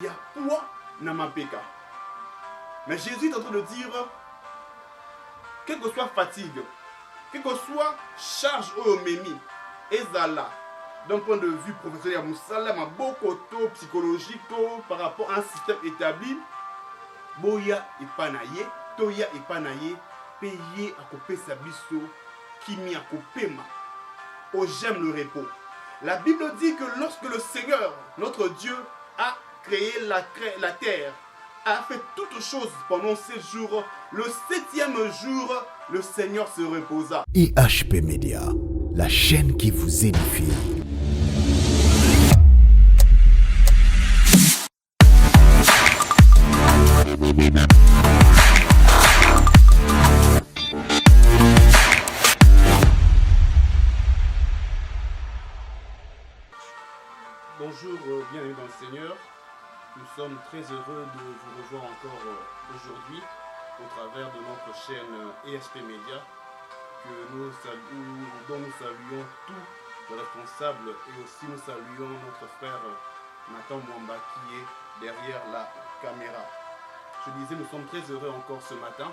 Il y a poids dans ma péka. Mais Jésus est en train de dire, quelle que soit fatigue, quelle que soit charge au memi, ezala, d'un point de vue professionnel, moussala, ma beaucoup psychologique par rapport à un système établi, boya et panaye, toya et panaye, payer à couper sa bisso, kimi à couper ma, oh j'aime le repos. La Bible dit que lorsque le Seigneur, notre Dieu, a créé la terre, a fait toutes choses pendant 7 jours, le 7e jour, le Seigneur se reposa. IHP Media, la chaîne qui vous édifie. Bonjour, bienvenue dans le Seigneur. Nous sommes très heureux de vous revoir encore aujourd'hui au travers de notre chaîne IHP Media dont nous saluons tous les responsables et aussi nous saluons notre frère Nathan Mwamba qui est derrière la caméra. Je disais, nous sommes très heureux encore ce matin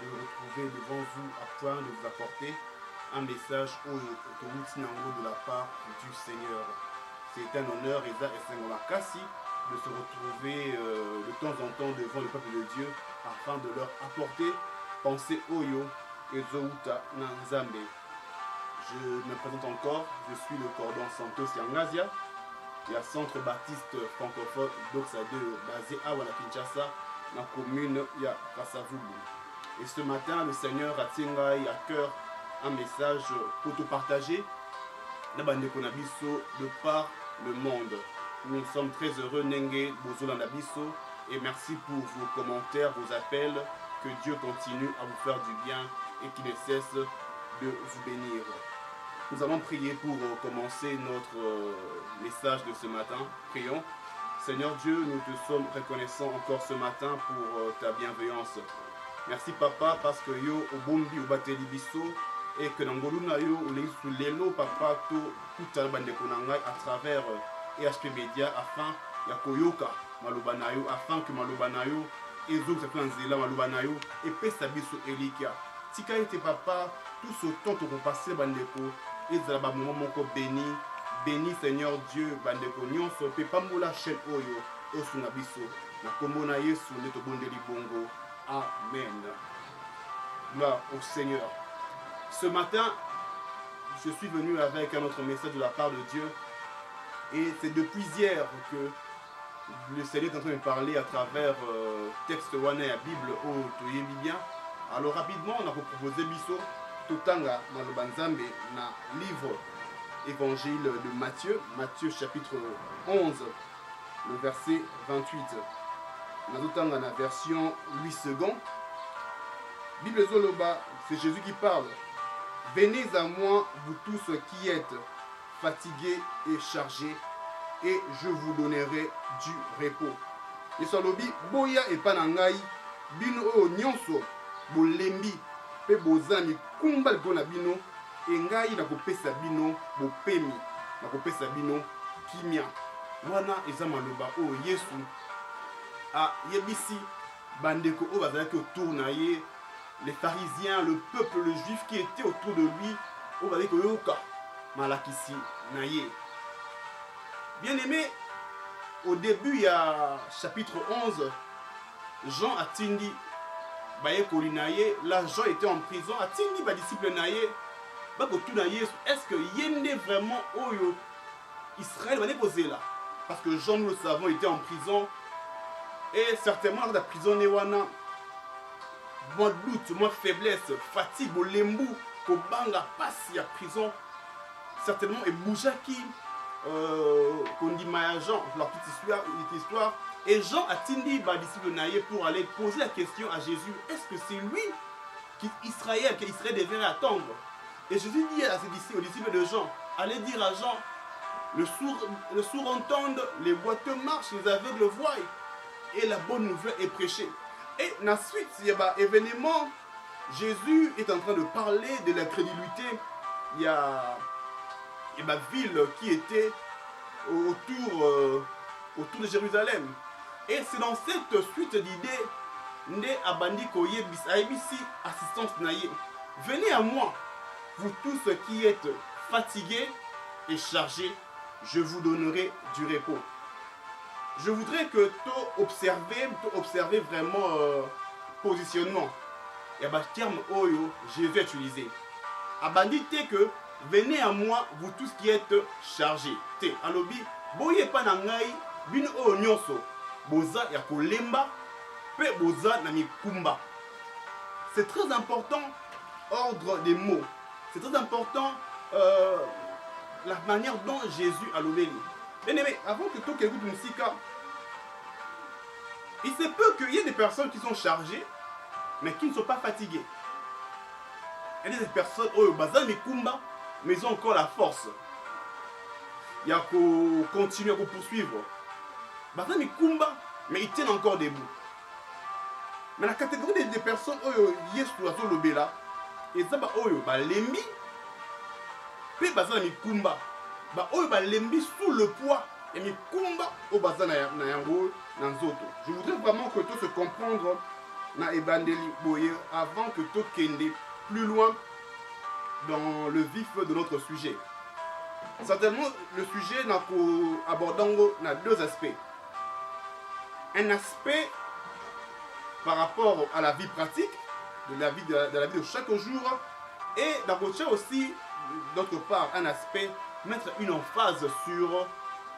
de nous retrouver devant vous afin de vous apporter un message de la part du Seigneur. C'est un honneur et Kassi de se retrouver de temps en temps devant le peuple de Dieu afin de leur apporter pensée Oyo et Zouta Nanzambe. Je me présente encore, je suis le cordon Santos Yangazia, il y a Centre Baptiste francophone d'Oxa 2 basé à Kinshasa, dans la commune ya Kasavubu. Et ce matin, le Seigneur a tenu à cœur un message pour tout partager de par le monde. Nous sommes très heureux, Nenge Bozola Nabiso, et merci pour vos commentaires, vos appels. Que Dieu continue à vous faire du bien et qu'il ne cesse de vous bénir. Nous allons prier pour commencer notre message de ce matin. Prions. Seigneur Dieu, nous te sommes reconnaissants encore ce matin pour ta bienveillance. Merci Papa parce que yo obombi obateli biso et que nangoluna yo lelo papa tout à travers IHP Media afin ya koyoka malubanayo afin que malubanayo ezo ça nzela malubanayo et pesa biso elikia tika ete papa tout ce temps que vous passez bandeko ezala ba moment moko béni Seigneur Dieu bandeko nyonso pe pambola chaîne oyo osunga biso na kombo na Yesu neto bondeli bongo. Amen. Gloire au Seigneur. Ce matin, je suis venu avec un autre message de la part de Dieu. Et c'est depuis hier que le Seigneur est en train de parler à travers texte wana ya Bible au toyebi bien. Alors rapidement, on a proposé biso totanga malobanzambe na livre évangile de Matthieu, Matthieu chapitre 11, le verset 28. On a totanga na version 8 secondes. Bible Zoloba, c'est Jésus qui parle. Venez à moi, vous tous qui êtes fatigués et chargés, et je vous donnerai du repos. Yesolobi, boya et panangai, bino o nyonso, bolembi, pe bozami, kumbal gona bino, et ngai na kopesa bino, bopemi, na kopesa bino, kimia. Wana ezamaloba o Yesu, a yebisi, bandeko o bazalaki autour na ye, les pharisiens, le peuple juif qui était autour de lui, on va dire que Yoka Malakisi Naye. Bien aimé, au début, il y a chapitre 11, Jean a tindi Baye Kolinaye, là Jean était en prison, a tindi ba disciple Naye, est-ce que Yende vraiment Oyo Israël va déposer là? Parce que Jean, nous le savons, était en prison, et certainement la prison Newana. Moins doute, moins faiblesse, fatigue, lembu, kobanga, passe à prison. Certainement, et Boujaki, qu'on dit Maya Jean, leur petite histoire. Et Jean a tindi ba disciple Naye pour aller poser la question à Jésus, est-ce que c'est lui qu'Israël devrait attendre? Et Jésus dit à ses disciples, aux disciples de Jean, allez dire à Jean, le sourd entendent, les boiteux marchent, les aveugles voient, et la bonne nouvelle est prêchée. Et ensuite, il y a un événement, Jésus est en train de parler de l'incrédulité. Il y a ma ville qui était autour de Jérusalem. Et c'est dans cette suite d'idées, Nde Abandi Koyebis, Aibisi, assistance Naye. Venez à moi, vous tous qui êtes fatigués et chargés, je vous donnerai du repos. Je voudrais que tu observes vraiment positionnement. Et le terme Oyo, je vais utiliser. Abandi te que venez à moi, vous tous qui êtes chargés. Te, alobi, boye pa na ngai, bin o nyonso, boza ya kolemba, pe boza na mikumba. C'est très important, ordre des mots. C'est très important, la manière dont Jésus a levé. Bien aimé, avant que toi qui écoutes Moussika, il se peut qu'il y ait des personnes qui sont chargées, mais qui ne sont pas fatiguées. Il y a des personnes, oh, bazan mikumba, mais ils ont encore la force. Il y a qu'à continuer, à poursuivre. Bazan mikumba, mais ils tiennent encore debout. Mais la catégorie des personnes, oh, yes, tu as le béla, et ça, oh, bah, lembi, puis bazan mikumba, bah, oh, bah, lembi sous le poids, et mikumba, oh, bazan na yango, na nzoto. Je voudrais vraiment que tu se comprendre na ebandeli boye avant que tu kende plus loin dans le vif de notre sujet. Certainement, le sujet n'a qu'abordant deux aspects. Un aspect par rapport à la vie pratique, de la vie de chaque jour, et d'un côté aussi, d'autre part, un aspect, mettre une emphase sur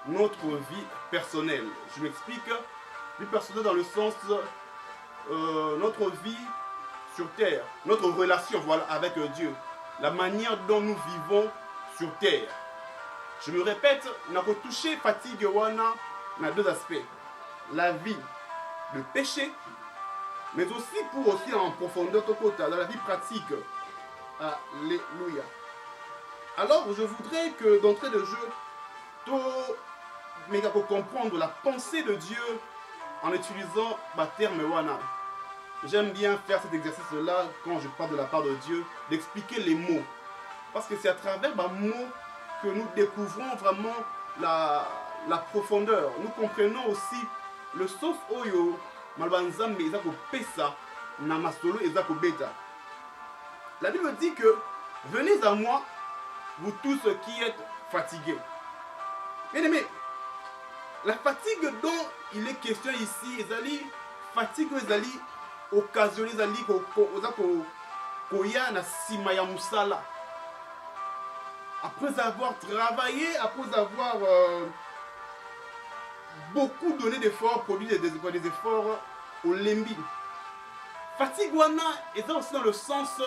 notre vie personnelle. Je m'explique, vie personnelle dans le sens notre vie sur terre, notre relation, voilà, avec Dieu, la manière dont nous vivons sur terre. Je me répète, on a touché fatigue wana dans deux aspects. La vie de péché, mais aussi pour aussi en profondeur dans la vie pratique. Alléluia. Alors, je voudrais que d'entrée de jeu, mais pour comprendre la pensée de Dieu en utilisant ma terme wana. J'aime bien faire cet exercice-là quand je parle de la part de Dieu, d'expliquer les mots. Parce que c'est à travers les mots que nous découvrons vraiment la profondeur. Nous comprenons aussi le sens oyo malbanzambe ezako pesa na masolo ezako beta. La Bible dit que venez à moi, vous tous qui êtes fatigués. Bien aimé, la fatigue dont il est question ici, ezali fatigue ezali occasionnée, ezali koya na sima ya musala. Après avoir travaillé, après avoir beaucoup donné d'efforts, produit des efforts au lembi. Fatigue wana est aussi dans le sens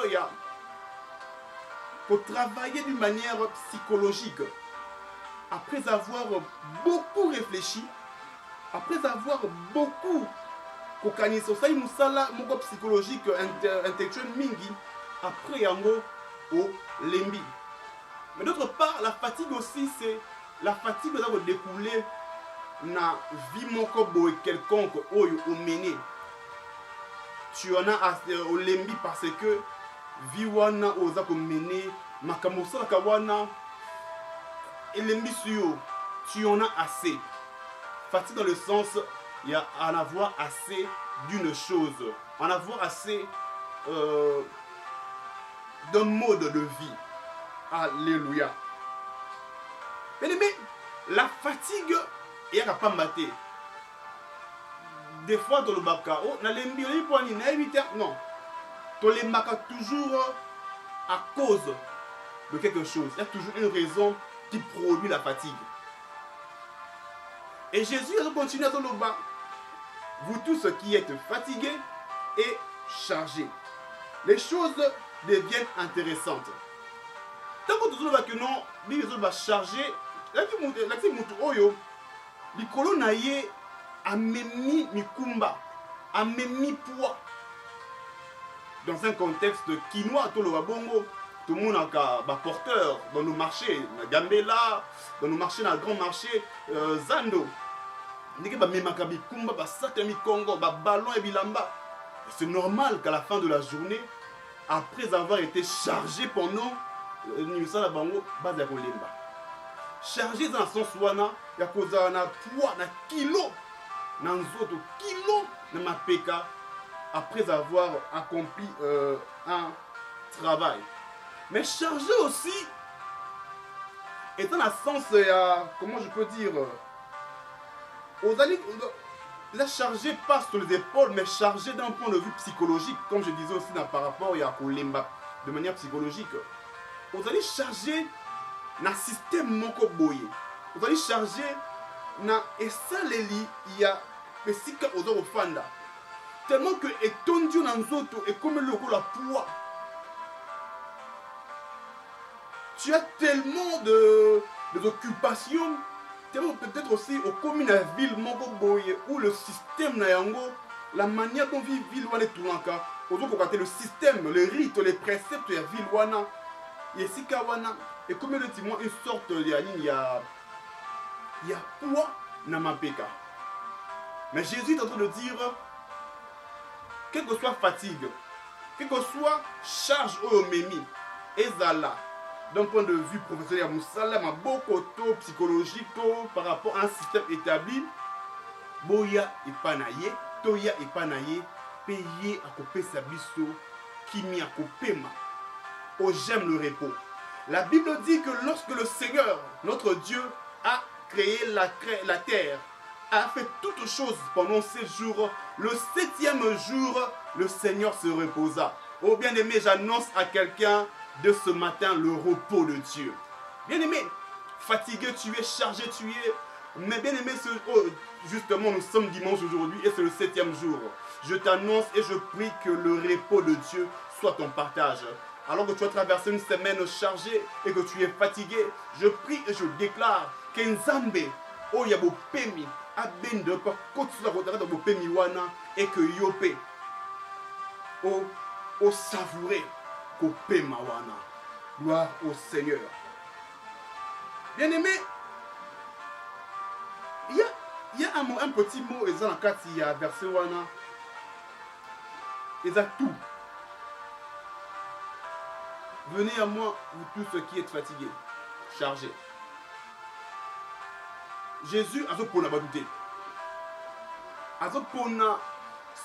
pour travailler d'une manière psychologique. Après avoir beaucoup réfléchi, après avoir beaucoup kokani sosai musala moko psychologique intellectuel mingi, après yango au lembi. Mais d'autre part, la fatigue aussi, c'est la fatigue qui va découler na vie moko boy quelconque oyo omene. Tu en as au lembi parce que vie wana oza ko mener makambo sala ka wana lembi suyo, tu en as assez. Fatigue dans le sens il y a en avoir assez d'une chose, en avoir assez d'un mode de vie. Alléluia. Bien aimé, la fatigue est à pas mater. Des fois dans le baka, oh, na lembi pour ni na éviter non. To le maka toujours à cause de quelque chose. Il y a toujours une raison qui produit la fatigue. Et Jésus a continué à le bas. Vous tous qui êtes fatigués et chargés. Les choses deviennent intéressantes. Tant que tu vas que non, les choses vont charger. La qui monte oyo, les colonnes a memi mikumba, a memi poids. Dans un contexte quinois, tout le bongo, tout le monde a un porteur dans nos marchés, na Gambela, dans nos marchés, dans le grand marché Zando. C'est normal qu'à la fin de la journée, après avoir été chargé pendant chargé dans son sens wana ya kozala na poids na kilo nanzoto kilo na mapeka après avoir accompli un travail. Mais chargé aussi, et dans le sens, comment je peux dire, il a chargé pas sur les épaules, mais chargé d'un point de vue psychologique, comme je disais aussi par rapport à Kolemba, de manière psychologique. Vous allez charger na système moko boye. Vous allez charger na esaleli ya pesika ozo fanda. Tellement que etondio na nzoto et comme le la poids. Tu as tellement d'occupations, tellement peut-être aussi au commune à ville moko boye où le système na yango, la manière dont vit ville wana tunaka, ozo kokate le système, le rite, les préceptes ya ville wana. Yesika wana et comme le dit moi une sorte de ligne il y a poids na mapeka. Mais Jésus est en train de dire quelle que soit fatigue, quelle que soit charge au memi, ezala d'un point de vue professionnel musala maboko to psychologique par rapport à un système établi, boya ipanaye, toya ipanaye, payer à kopesa biso, kimi a kopema. Oh, j'aime le repos. La Bible dit que lorsque le Seigneur, notre Dieu, a créé la terre, a fait toutes choses pendant 7 jours, le 7e jour, le Seigneur se reposa. Oh bien-aimé, j'annonce à quelqu'un de ce matin le repos de Dieu. Bien-aimé, fatigué, tu es chargé, tu es... Mais bien-aimé, justement, nous sommes dimanche aujourd'hui et c'est le 7e jour. Je t'annonce et je prie que le repos de Dieu soit ton partage. Alors que tu as traversé une semaine chargée et que tu es fatigué, je prie et je déclare qu'Enzambe, oh yabo pemi, abende pa kotula kotara bo pemi wana et que yope, oh savouré ko pema wana. Gloire au Seigneur. Bien aimé, il y a un petit mot et dans la carte il y a verset wana, et ça tout. Venez à moi, vous tous ceux qui êtes fatigués, chargés. Jésus a pona badouté. A pona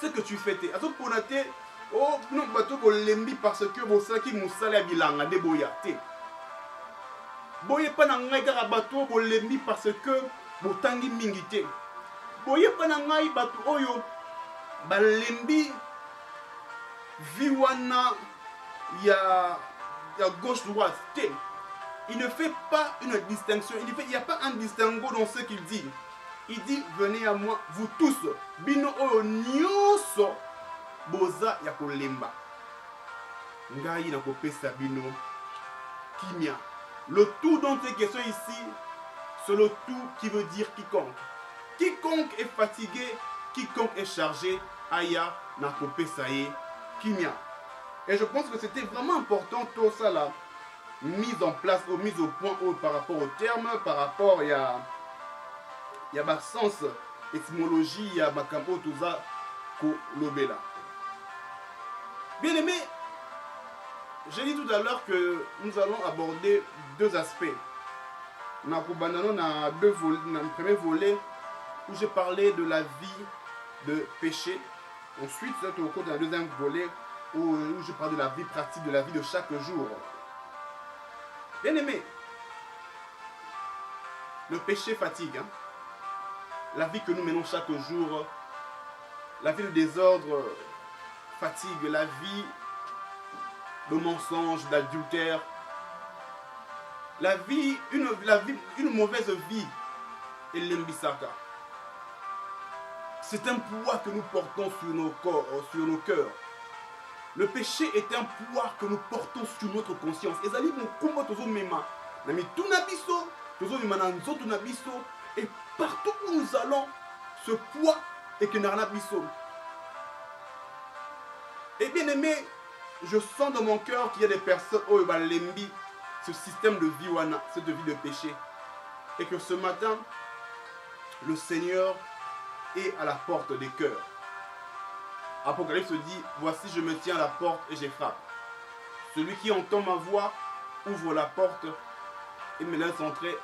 ce que tu fais. A pona te oh non bato bolembi parce que vous savez qui musala bilanga de boyate. Boye pa na ngai kaka bato bolembi parce que botangi mingité. Boye pa na ngai bato oyo balembi viwana ya gauche-droite. Il ne fait pas une distinction. Il n'y a pas un distinguo dans ce qu'il dit. Il dit, venez à moi, vous tous. Bino oyo nyoso boza ya kolemba. Ngai na kopesa bino kimia. Le tout dont est question ici, c'est le tout qui veut dire quiconque. Quiconque est fatigué, quiconque est chargé, aya na kopesa ye kimia. Et je pense que c'était vraiment important tout ça là, mise en place, ou mise au point par rapport au terme, par rapport à ma sens, étymologie, à ma campo, tout ça, ko lobela. Bien aimé, j'ai dit tout à l'heure que nous allons aborder deux aspects. Dans le premier volet, où j'ai parlé de la vie de péché. Ensuite, c'est au cours d'un deuxième volet, où je parle de la vie pratique, de la vie de chaque jour. Bien aimé, le péché fatigue. Hein? La vie que nous menons chaque jour, la vie de désordre fatigue, la vie de mensonge, d'adultère, une mauvaise vie, et l'embisaka. C'est un poids que nous portons sur nos corps, sur nos cœurs. Le péché est un poids que nous portons sur notre conscience. Et partout où nous allons, ce poids est que nous avons. Et bien aimé, je sens dans mon cœur qu'il y a des personnes qui ont ce système de vie, cette vie de péché. Et que ce matin, le Seigneur est à la porte des cœurs. Apocalypse dit, voici je me tiens à la porte et je frappe. Celui qui entend ma voix ouvre la porte et me laisse entrer.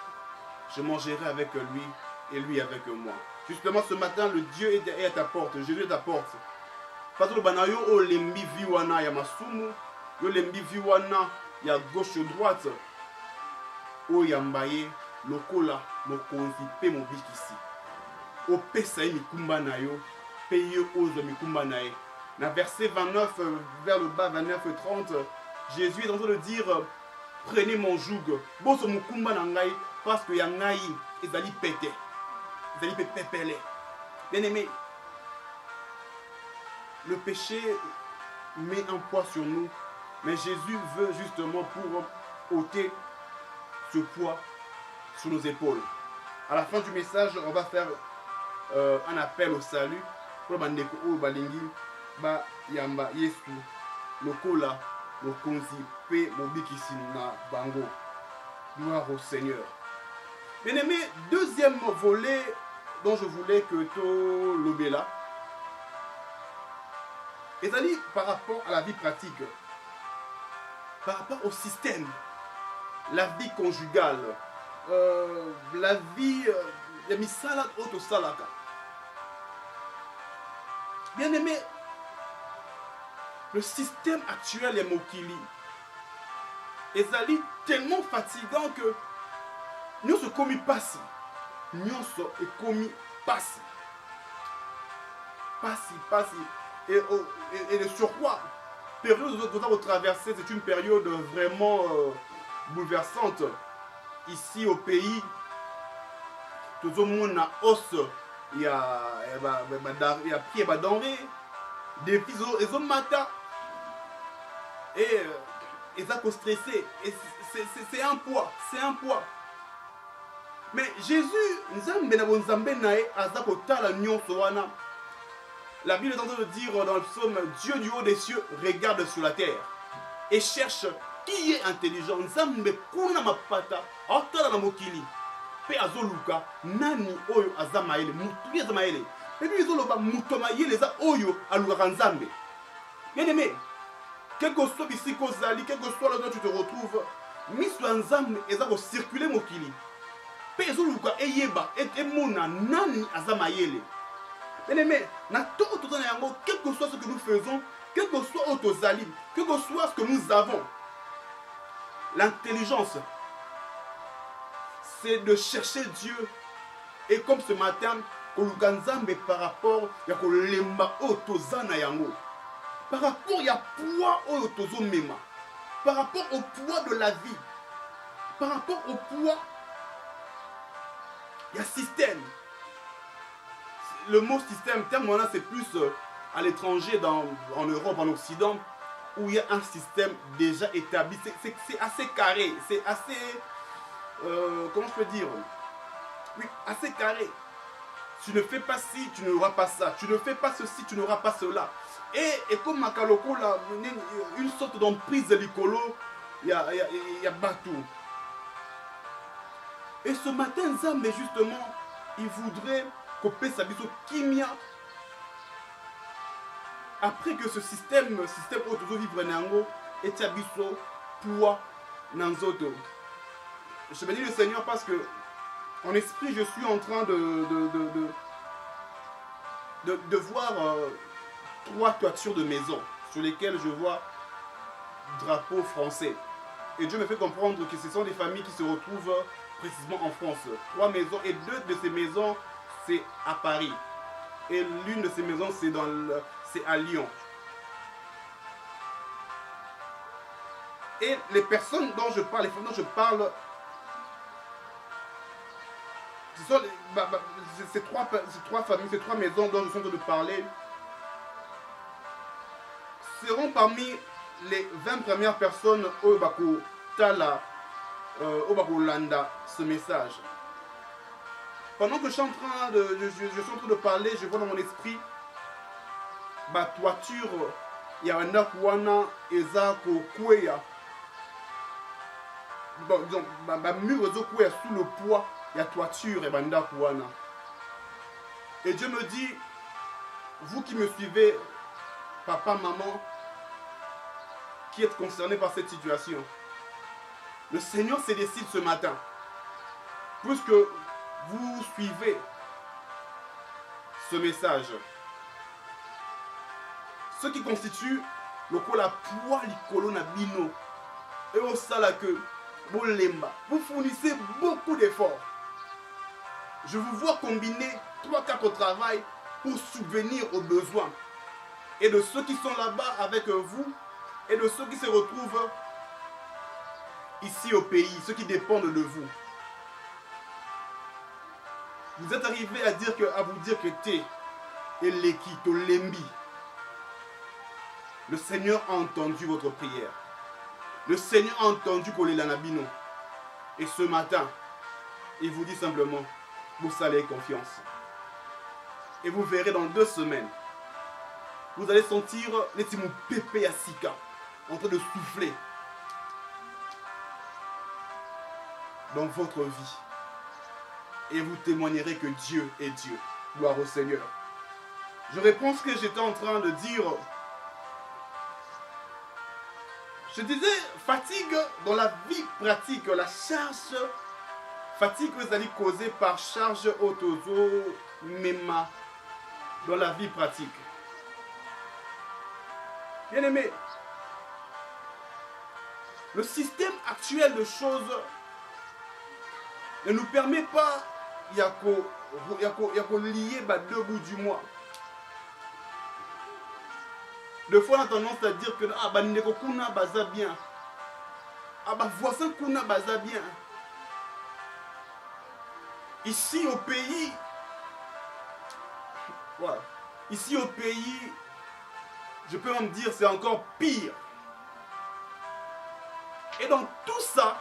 Je mangerai avec lui et lui avec moi. Justement, ce matin, le Dieu est à ta porte. Jésus est à ta porte. Parce que le banayo, oh, lembi viwana ya masumu, yo lembi viwana ya gauche-droite, oh, yambaye, lokola, mokonzi, pe mobikisi. Opesa ye mikumba na yo, pe yo ozo mikumba na ye. Na verset 29, vers le bas, 29 et 30, Jésus est en train de dire, prenez mon joug, boso mukumba na ngai, parce que ya ngai, ezali pete, ezali pepele. Bien aimé, le péché met un poids sur nous, mais Jésus veut justement pour ôter ce poids sur nos épaules. À la fin du message, on va faire un appel au salut pour bandeko o balingi ba yamba Yesu lokola mokonzi pe mobikisi na bango. Gloire au Seigneur. Bien aimé, deuxième volet dont je voulais que to lobela ezali par rapport à la vie pratique, par rapport au système, la vie conjugale, la vie ya misala oto salaka. Bien aimé, le système actuel est mokili. Ezali tellement fatigant que nous se commis passi. Nous se commis passi. Passi. Et de surcroît, la période que nous avons traversée, c'est une période vraiment bouleversante. Ici au pays, tout le monde a os, il y a pied, il y a denrée, des filles, ils ont matin. Et ils ont stressé. Et c'est un poids, c'est un poids. Mais Jésus, la Bible est en train de dire dans le psaume, Dieu du haut des cieux regarde sur la terre et cherche qui est intelligent. Nzambe kuna mapata, otala na mokili. Pe azoluka nani oyo azamaele, mutu azamaele. Et puis ils ont le mutomaye les a oyo aluka nzambe. Bien aimé, quel que soit ici kozali, quel que soit là où tu te retrouves, miso nzambe ezako circuler mokili. Pe azoluka eyeba et mona nani azamaele. Bien aimé, quel que soit ce que nous faisons, quel que soit Otozali, quel que soit ce que nous avons, l'intelligence, c'est de chercher Dieu. Et comme ce matin, par rapport à Lemba Otozana Yango, par rapport à poids Otozomema, par rapport au poids de la vie, par rapport au poids, il y a système. Le mot système, terme là, c'est plus à l'étranger, en Europe, en Occident, où il y a un système déjà établi. C'est assez carré, c'est assez, comment je peux dire, oui, assez carré. Tu ne fais pas ci, tu n'auras pas ça. Tu ne fais pas ceci, tu n'auras pas cela. Et comme Makaloko, là, une sorte d'emprise de l'icolo, il y a Batou. Et ce matin, Nzambe, justement, il voudrait couper sa biso kimia. Après que ce système autour vivre nango et biso poids nanzoto. Je bénis le Seigneur parce que en esprit je suis en train de voir 3 toitures de maisons sur lesquelles je vois drapeau français. Et Dieu me fait comprendre que ce sont des familles qui se retrouvent précisément en France. 3 maisons et 2 de ces maisons c'est à Paris. Et l'une de ces maisons, c'est à Lyon. Et les personnes dont je parle, les femmes dont je parle, ces trois familles, ces 3 maisons dont je suis en train de parler, seront parmi les 20 premières personnes au Bako Tala, au Bako Landa, ce message. Pendant que je suis en train de parler, je vois dans mon esprit ma toiture, il y a un akwana, ezako kweya. Donc, ma mur ezokweya sous le poids, il y a toiture et banda kwana. Et Dieu me dit, vous qui me suivez, papa, maman, qui êtes concernés par cette situation, le Seigneur se décide ce matin, puisque vous suivez ce message. Ce qui constitue le la poids likolo na bino et au sala que vous fournissez beaucoup d'efforts. Je vous vois combiner 3-4 travail pour subvenir aux besoins. Et de ceux qui sont là-bas avec vous et de ceux qui se retrouvent ici au pays, ceux qui dépendent de vous. Vous êtes arrivé à vous dire que t'es et l'équito lembi. Le Seigneur a entendu votre prière. Le Seigneur a entendu Kolelanabino. Et ce matin, il vous dit simplement, vous allez confiance. Et vous verrez dans 2 semaines, vous allez sentir les timou pépé à Sika en train de souffler dans votre vie. Et vous témoignerez que Dieu est Dieu. Gloire au Seigneur. Je réponds ce que j'étais en train de dire. Je disais, fatigue dans la vie pratique, la charge, fatigue que vous allez causer par charge autozo mema dans la vie pratique. Bien aimé, le système actuel de choses ne nous permet pas, il y a qu'à lier 2 bouts du mois. Des fois, on a tendance à dire que ndeko kuna baza bien. Voisin kuna baza bien. Ici au pays, voilà. Ici au pays, je peux même dire c'est encore pire. Et dans tout ça,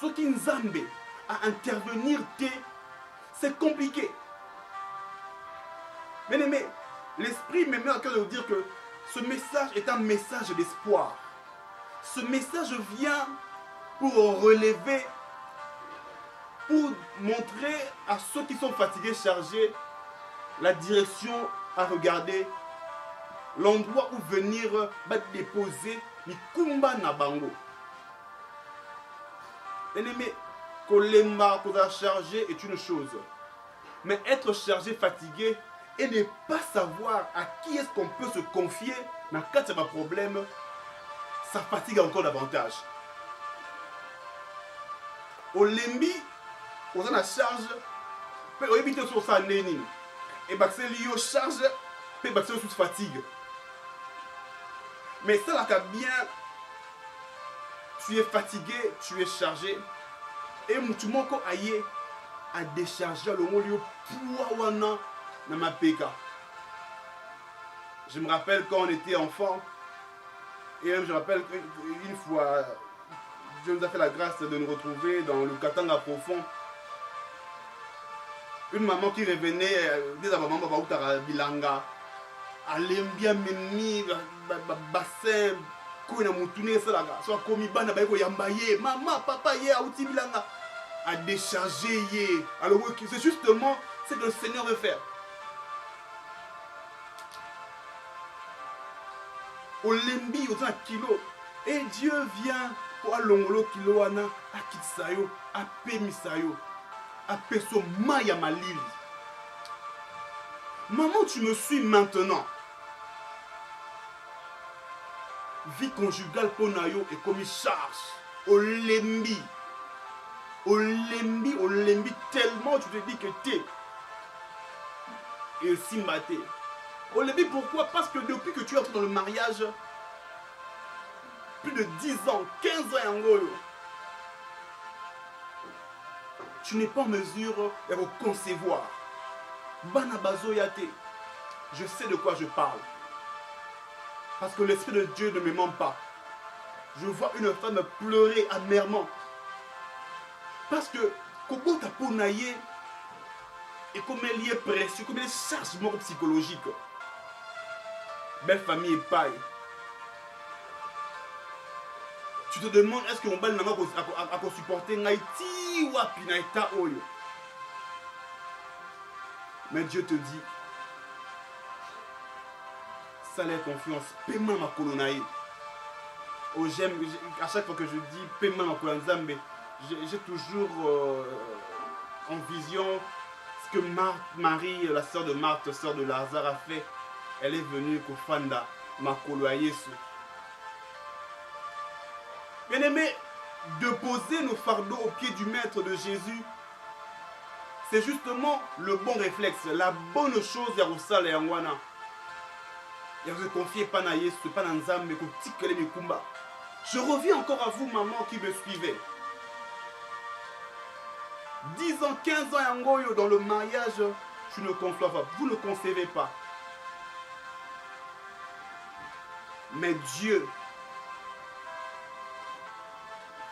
ce qui nous amène à intervenir, c'est compliqué. Bien aimé, l'esprit me met à cœur de vous dire que ce message est un message d'espoir. Ce message vient pour relever, pour montrer à ceux qui sont fatigués, chargés, la direction à regarder, l'endroit où venir déposer Mikumba Nabango. Bien-aimé, Kolemba, Koza chargé est une chose. Mais être chargé, fatigué, et ne pas savoir à qui est-ce qu'on peut se confier dans le cas de ma problème, ça fatigue encore davantage. Au lembi, on a la charge, on évite sur ça néni. Et c'est lié aux charges, c'est sous fatigue. Mais ça là bien, tu es fatigué, tu es chargé, et tu manques à décharger le mot pour dans ma PK. Je me rappelle quand on était enfant, et même je me rappelle une fois, Dieu nous a fait la grâce de nous retrouver dans le Katanga profond. Une maman qui revenait des maman Babaoutara Bilanga, Alembia Meni, Bassin, Kouna Moutouné, soit commis Bana Baiko Yambaye, maman, papa, yé, Aouti Bilanga, à décharger, yé. Alors, c'est justement ce que le Seigneur veut faire. Au lembi, au kilo. Et Dieu vient pour alongolo kilo wana, à kitsayo, à pemisayo, à peso maya malili. Maman, tu me suis maintenant. Vie conjugale ponayo et comme charge. Au lembi. Au lembi, tellement tu te dis que t'es. Et aussi maté. Au lembi, pourquoi? Parce que depuis que tu es entré dans le mariage, plus de 10 ans, 15 ans en gros, tu n'es pas en mesure de concevoir. Banabazo yate. Je sais de quoi je parle. Parce que l'Esprit de Dieu ne me ment pas. Je vois une femme pleurer amèrement. Parce que, comment ta peau naïe, et comme elle y est précieux, comme elle est chargement psychologique. Belle famille et paille. Tu te demandes, est-ce qu'on va supporter Naïti ou Apinaïta Oyo? Mais Dieu te dit, salaire confiance, paiement ma colonaï. Oh, j'aime, à chaque fois que je dis paiement ma colonzambe, j'ai toujours en vision ce que Marie, la sœur de Marthe, sœur de Lazare, a fait, elle est venue kofanda makolo ya Yesu. Bien-aimé, de poser nos fardeaux aux pieds du Maître de Jésus, c'est justement le bon réflexe, la bonne chose ya kosala yango wana. Ya se confier pas na Yesu, pas na Nzambe, kotikele mikumba. Je reviens encore à vous, maman, qui me suivait. 10 ans, 15 ans, yangoyo, dans le mariage, tu ne conçois pas. Vous ne concevez pas. Mais Dieu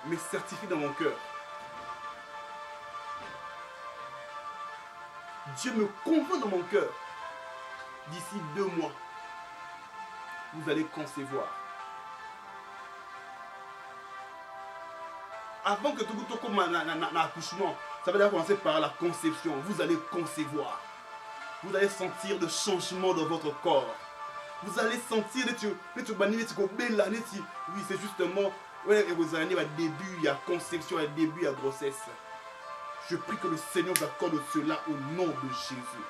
me certifie dans mon cœur. Dieu me convainc dans mon cœur. D'ici 2 mois, vous allez concevoir. Avant que tout commence l'accouchement, ça va d'abord commencer par la conception. Vous allez concevoir. Vous allez sentir le changement dans votre corps. Vous allez sentir oui, c'est justement vous allez au début, il y a conception, il y a début, il y a grossesse. Je prie que le Seigneur vous accorde cela au nom de Jésus.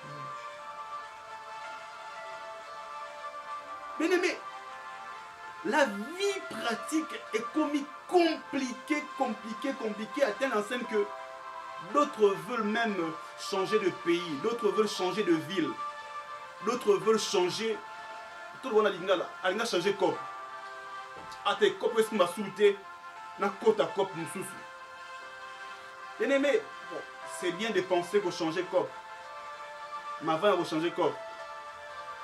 Bien-aimé, la vie pratique est compliquée à telle enseigne que d'autres veulent même changer de pays, d'autres veulent changer de ville, d'autres veulent changer. Tout le monde a changé de cop. A tes cop, est-ce qu'on va soulever na côte à cop moussous. Bien-aimé, bon, c'est bien de penser qu'on change de cop. Mais avant de changer de cop,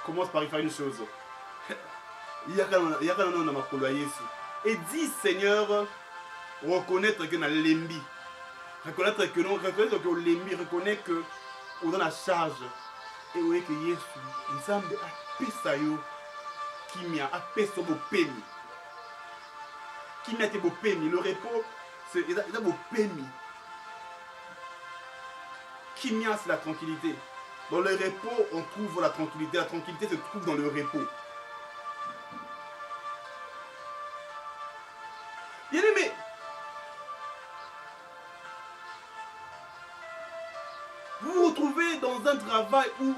commence par y faire une chose. Il y a un nom dans ma colo à Yesu. Et dis, Seigneur, reconnaître que dans l'embi. Reconnaître que non, reconnaître que l'embi, reconnaître que on donne la charge. Et vous voyez que Yesu, nous sommes à Pisayo, qui m'a appelé sur vos pémis. Qui m'a été vos pémis. Le repos, c'est vos pémis. Qui m'a, c'est la tranquillité. Dans le repos, on trouve la tranquillité. La tranquillité se trouve dans le repos. Bien-aimé, vous vous retrouvez dans un travail où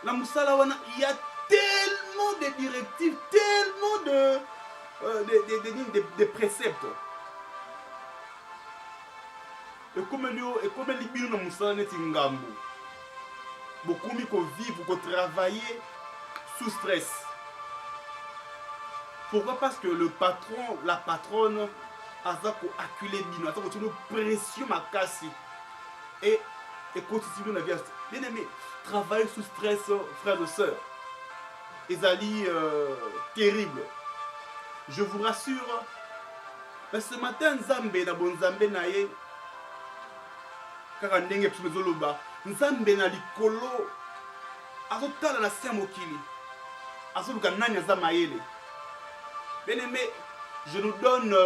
la Moussalawana, il y a tellement de directives, tellement de préceptes. Et comme les billes dans Moussala, beaucoup de vivre, beaucoup travailler sous stress. Pourquoi? Parce que le patron, la patronne, a acculé bino, a une pression ma casse et continue la vie. Bien aimé, travailler sous stress, frères et sœurs, ezali terrible. Je vous rassure, mais ce matin Nzambe na bon Nzambe na ye, kaka ndenge psumezoloba, Nzambe na likolo, azotala na se mokili, azoluka nani aza mayele. Bien aimé, je nous donne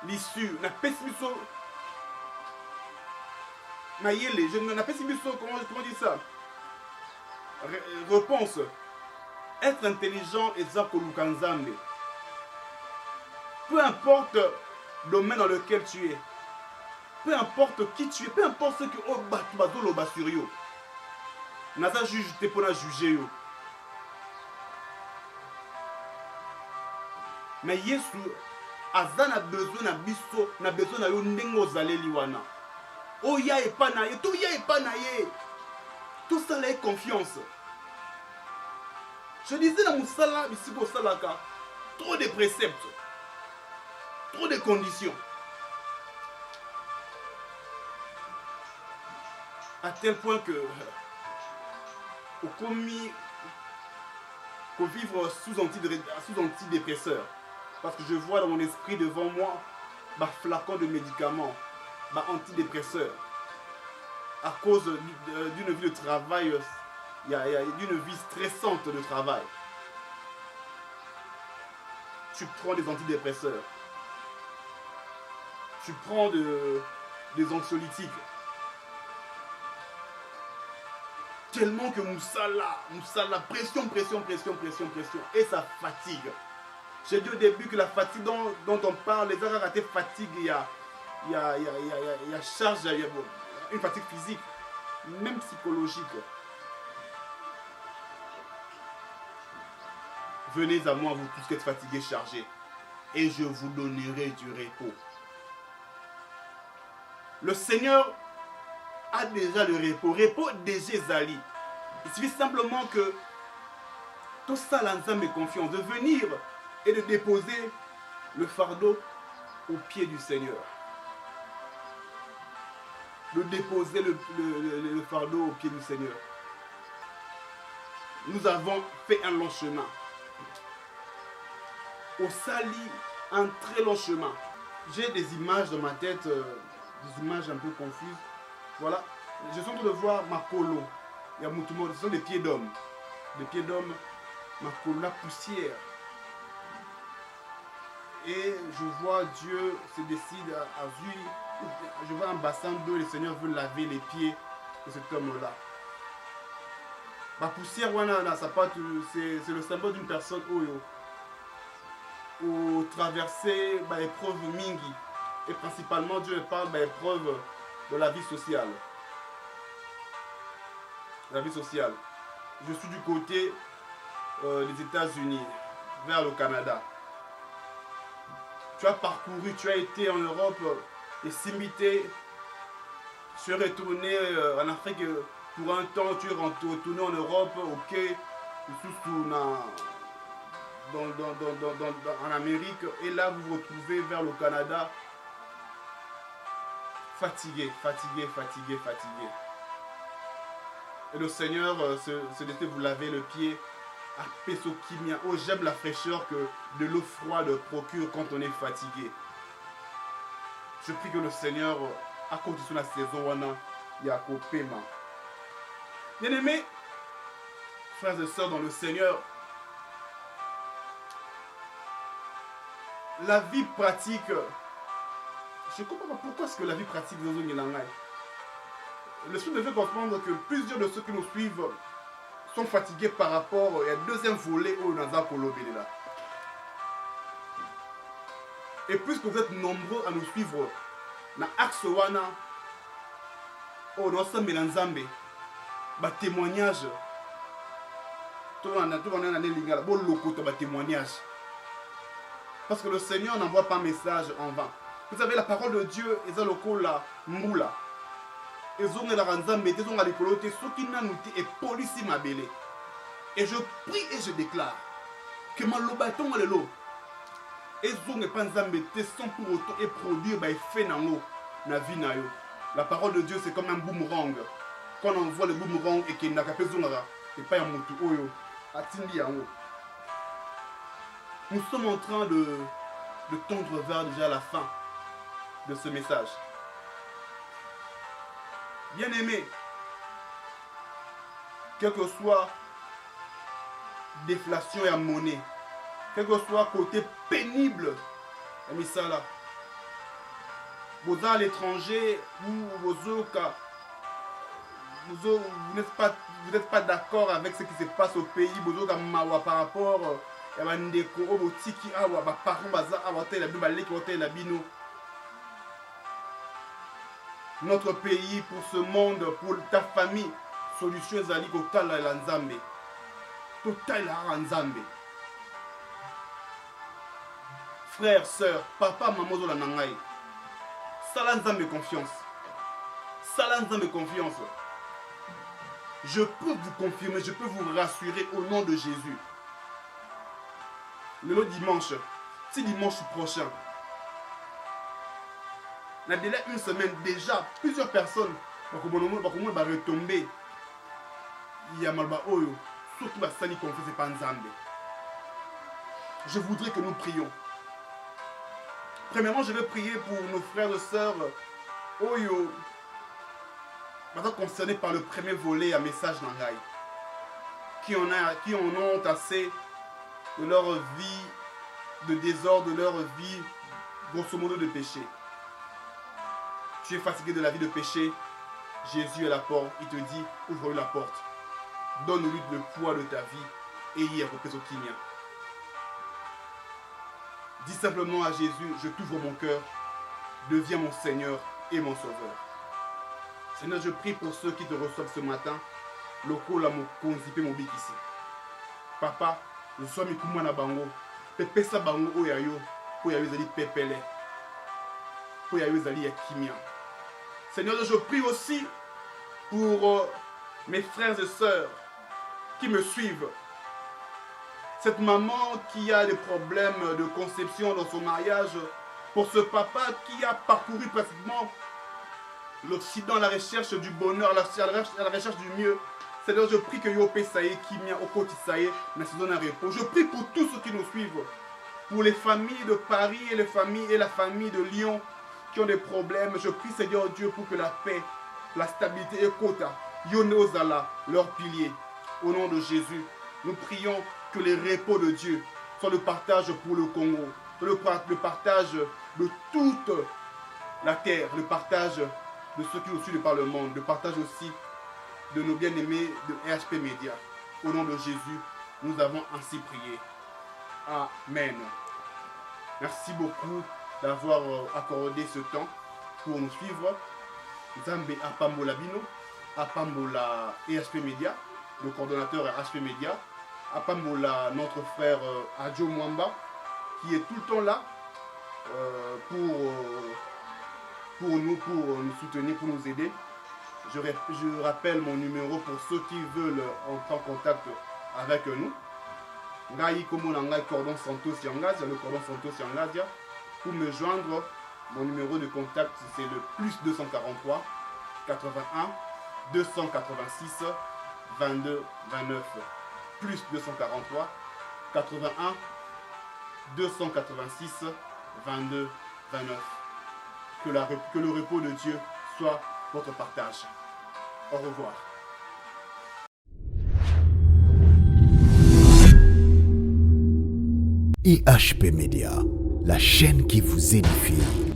l'issue. Na pessimisme, mayele, je na pessimisme, comment dire ça? Réponse. Être intelligent et zakoluka Nzambe. Peu importe le domaine dans lequel tu es, peu importe qui tu es, peu importe ce que tu vas sur yo. Naza juge te pour juger yo. Mais Yesu aza na besoin na biso, na besoin na yo ndenge ozaleli wana. Oya epa na ye, to ya epa na ye. Tout ça là confiance. Je disais dans Moussala, ici pour Salaka, trop de préceptes, trop de conditions. À tel point que au commis pour vivre sous antidépresseur. Parce que je vois dans mon esprit devant moi un flacon de médicaments, antidépresseurs. À cause d'une vie de travail, d'une vie stressante de travail. Tu prends des antidépresseurs. Tu prends des anxiolytiques. Tellement que Moussala, pression, et ça fatigue. J'ai dit au début que la fatigue dont on parle, les gens ratés fatigue, il y a charge, il y a une fatigue physique, même psychologique. Venez à moi, vous tous qui êtes fatigués, chargés, et je vous donnerai du repos. Le Seigneur a déjà le repos. Repos déjà Zali. Il suffit simplement que tout ça, l'ensemble est confiance, de venir et de déposer le fardeau au pied du Seigneur. De déposer le fardeau au pied du Seigneur. Nous avons fait un long chemin. Au Sali, un très long chemin. J'ai des images dans ma tête, des images un peu confuses. Voilà. Je suis en train de voir Makolo. Il y a Moutoumou, ce sont des pieds d'homme. Des pieds d'homme, Makolo, la poussière. Et je vois Dieu se décide à vivre. Je vois un bassin d'eau, le Seigneur veut laver les pieds de cet homme-là. La poussière, c'est le symbole d'une personne ou traverser l'épreuve mingi. Et principalement, Dieu parle de l'épreuve de la vie sociale. La vie sociale. Je suis du côté des États-Unis, vers le Canada. Tu as parcouru, tu as été en Europe et Simité. Tu es retourné en Afrique pour un temps, tu es retourné en Europe, ok, en Amérique, et là vous vous retrouvez vers le Canada, fatigué. Et le Seigneur se décide vous laver le pied à Pesokimia. Oh, j'aime la fraîcheur que de l'eau froide procure quand on est fatigué. Je prie que le Seigneur accorde sur la saison wana Yako Pema. Bien-aimés, frères et sœurs dans le Seigneur, la vie pratique, je ne comprends pas pourquoi est-ce que la vie pratique de Zongilangai. Le Seigneur devait comprendre que plusieurs de ceux qui nous suivent sont fatigués par rapport au deuxième volet où nous avons là. Et puisque vous êtes nombreux à nous suivre dans l'axe wana, oh, nous sommes Mélanzambe, témoignage, tout le monde témoignage. Parce que le Seigneur n'envoie pas un message en vain. Vous savez, la parole de Dieu est dans le col là, moula. Et je prie et je déclare que malobaton lelo et zonge panzambe sans pour autant et produire effet dans la vie na yo. La parole de Dieu c'est comme un boomerang. Quand on voit le boomerang et qu'il n'a qu'à pas zonga et pas un mutu oyo atindi yango. Nous sommes en train de tendre vers déjà la fin de ce message. Bien-aimés, quel que soit déflation et à monnaie, quel que soit côté pénible, vous êtes à l'étranger ou vous n'êtes pas d'accord avec ce qui se passe au pays, vous êtes mawa par rapport à bandeko au tiki awa ba parents baza awa te la bibaleki hotel la bino. Notre pays, pour ce monde, pour ta famille, solution ezali kotala la nzambe. Total la nzambe. Frères, sœurs, papa, maman zo la nangai. Sala nzambe confiance. Sala nzambe confiance. Je peux vous confirmer, je peux vous rassurer au nom de Jésus. Le dimanche, c'est dimanche prochain. Dans délai une semaine, déjà, plusieurs personnes vont retomber. Il y a malba oyo, surtout la sali qu'on fait pas nzambe. Je voudrais que nous prions. Premièrement, je vais prier pour nos frères et sœurs oyo, concernés par le premier volet à message Nangai, qui en ont assez de leur vie de désordre, de leur vie grosso modo de péché. Tu es fatigué de la vie de péché, Jésus est à la porte, il te dit, ouvre-lui la porte. Donne-lui le poids de ta vie et y est repris au Kimia. Dis simplement à Jésus, je t'ouvre mon cœur, deviens mon Seigneur et mon Sauveur. Seigneur, je prie pour ceux qui te reçoivent ce matin, lokola mokonzi pe mobikisi. Papa, je sois mikuma na bango, pepesa bango oyayo, oyayo ezali pepele, oyayo ezali ya kimia. Seigneur, je prie aussi pour mes frères et sœurs qui me suivent. Cette maman qui a des problèmes de conception dans son mariage, pour ce papa qui a parcouru pratiquement l'Occident à la recherche du bonheur, à la recherche du mieux. Seigneur, je prie que Yopé Saïe, Kimia, Okoti Saïe, mais saison un repos. Je prie pour tous ceux qui nous suivent, pour les familles de Paris et les familles et la famille de Lyon qui ont des problèmes. Je prie, Seigneur Dieu, pour que la paix, la stabilité et Kota, Yonozala, leur pilier. Au nom de Jésus, nous prions que les repos de Dieu soient le partage pour le Congo, le partage de toute la terre, le partage de ceux qui nous suivent par le monde, le partage aussi de nos bien-aimés de RHP Media. Au nom de Jésus, nous avons ainsi prié. Amen. Merci beaucoup d'avoir accordé ce temps pour nous suivre. Zambé Apambola Bino, Apambola RHP Media, le coordonnateur RHP Media, Apambola notre frère Adjo Mwamba, qui est tout le temps là pour nous soutenir, pour nous aider. Je rappelle mon numéro pour ceux qui veulent entrer en contact avec nous. Ngai Komona Ngai Cordon Santos Yangazia, le Cordon Santos Yangazia. Pour me joindre, mon numéro de contact c'est le plus 243 81 286 22 29. Plus 243 81 286 22 29. Que le repos de Dieu soit votre partage. Au revoir. IHP Media, la chaîne qui vous édifie.